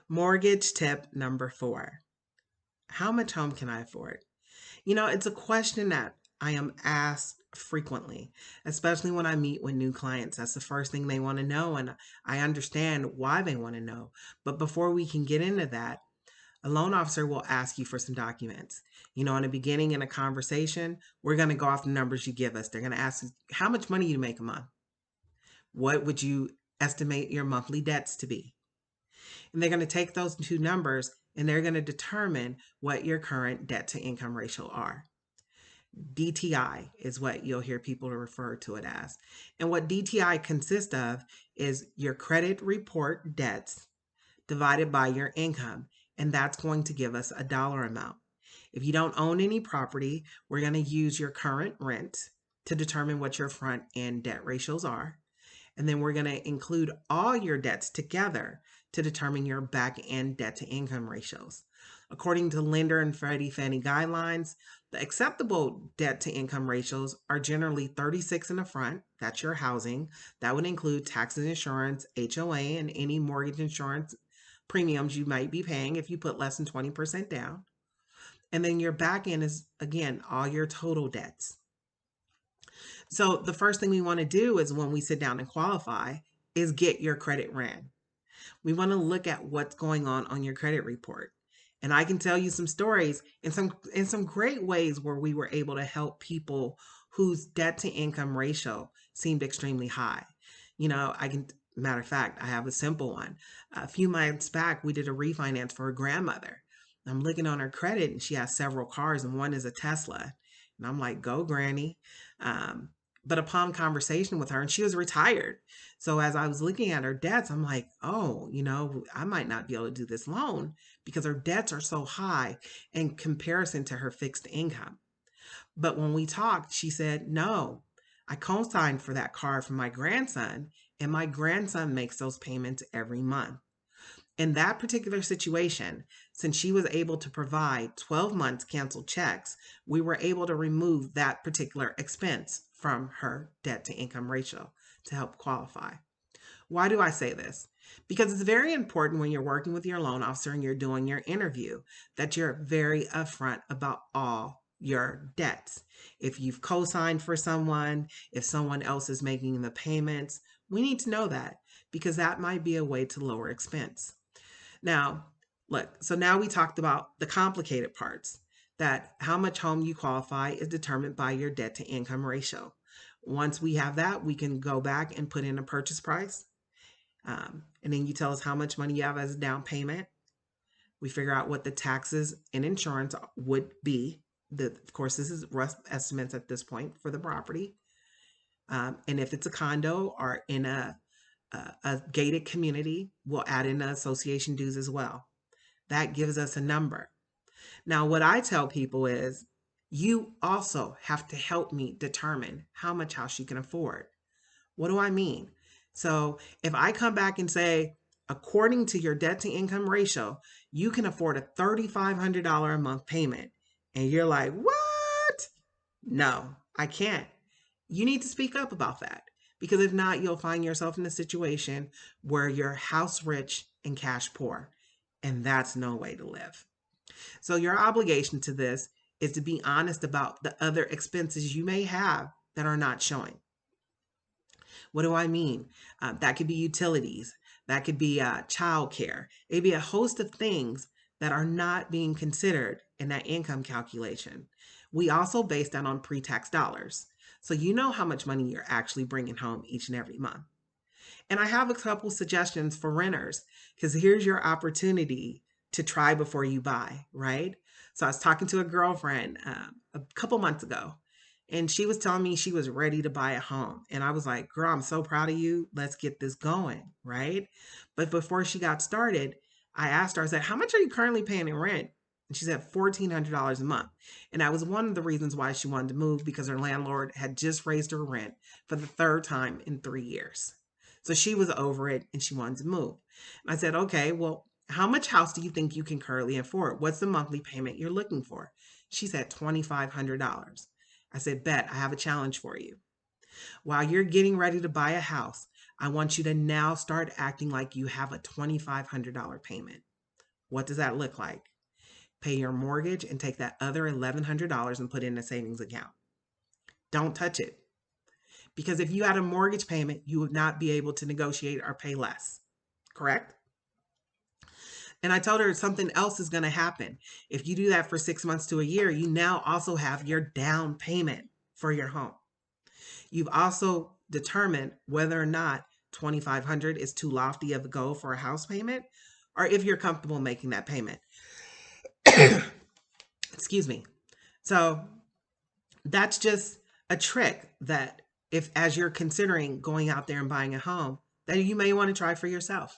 Mortgage tip number 4. How much home can I afford? It's a question that I am asked frequently, especially when I meet with new clients. That's the first thing they want to know, and I understand why they want to know. But before we can get into that, a loan officer will ask you for some documents. In the beginning in a conversation, we're going to go off the numbers you give us. They're going to ask you how much money you make a month. What would you estimate your monthly debts to be? And they're going to take those two numbers and they're going to determine what your current debt to income ratio are. DTI is what you'll hear people refer to it as. And what DTI consists of is your credit report debts divided by your income. And that's going to give us a dollar amount. If you don't own any property, we're going to use your current rent to determine what your front end debt ratios are. And then we're going to include all your debts together to determine your back end debt to income ratios. According to Lender and Freddie Fannie guidelines, the acceptable debt to income ratios are generally 36 in the front. That's your housing. That would include taxes, insurance, HOA, and any mortgage insurance premiums you might be paying if you put less than 20% down. And then your back end is, again, all your total debts. So the first thing we want to do is when we sit down and qualify is get your credit ran. We want to look at what's going on your credit report. And I can tell you some stories in some great ways where we were able to help people whose debt to income ratio seemed extremely high. Matter of fact, I have a simple one. A few months back, we did a refinance for a grandmother. I'm looking on her credit and she has several cars and one is a Tesla. And I'm like, go granny. But upon conversation with her, and she was retired. So as I was looking at her debts, I'm like, oh, I might not be able to do this loan because her debts are so high in comparison to her fixed income. But when we talked, she said, no, I co-signed for that car for my grandson, and my grandson makes those payments every month. In that particular situation, since she was able to provide 12 months canceled checks, we were able to remove that particular expense from her debt to income ratio to help qualify. Why do I say this? Because it's very important when you're working with your loan officer and you're doing your interview that you're very upfront about all your debts. If you've co-signed for someone, if someone else is making the payments, we need to know that because that might be a way to lower expense. Now, look, so now we talked about the complicated parts, that how much home you qualify is determined by your debt to income ratio. Once we have that, we can go back and put in a purchase price. And then you tell us how much money you have as a down payment. We figure out what the taxes and insurance would be. Of course, this is rough estimates at this point for the property. And if it's a condo or in a gated community, we'll add in the association dues as well. That gives us a number. Now, what I tell people is you also have to help me determine how much house you can afford. What do I mean? So if I come back and say, according to your debt to income ratio, you can afford a $3,500 a month payment, and you're like, what? No, I can't. You need to speak up about that. Because if not, you'll find yourself in a situation where you're house rich and cash poor. And that's no way to live. So your obligation to this is to be honest about the other expenses you may have that are not showing. What do I mean? That could be utilities. That could be childcare. It could be a host of things that are not being considered in that income calculation. We also base that on pre-tax dollars. So you know how much money you're actually bringing home each and every month. And I have a couple suggestions for renters because here's your opportunity to try before you buy, right? So I was talking to a girlfriend a couple months ago, and she was telling me she was ready to buy a home. And I was like, girl, I'm so proud of you. Let's get this going, right? But before she got started, I asked her, I said, how much are you currently paying in rent? And she said $1,400 a month. And that was one of the reasons why she wanted to move because her landlord had just raised her rent for the third time in 3 years. So she was over it and she wanted to move. And I said, okay, well, how much house do you think you can currently afford? What's the monthly payment you're looking for? She said $2,500. I said, bet, I have a challenge for you. While you're getting ready to buy a house, I want you to now start acting like you have a $2,500 payment. What does that look like? Pay your mortgage and take that other $1,100 and put it in a savings account. Don't touch it. Because if you had a mortgage payment, you would not be able to negotiate or pay less. Correct? And I told her something else is going to happen. If you do that for 6 months to a year, you now also have your down payment for your home. You've also determined whether or not $2,500 is too lofty of a goal for a house payment, or if you're comfortable making that payment. Excuse me. So that's just a trick that if, as you're considering going out there and buying a home, that you may want to try for yourself.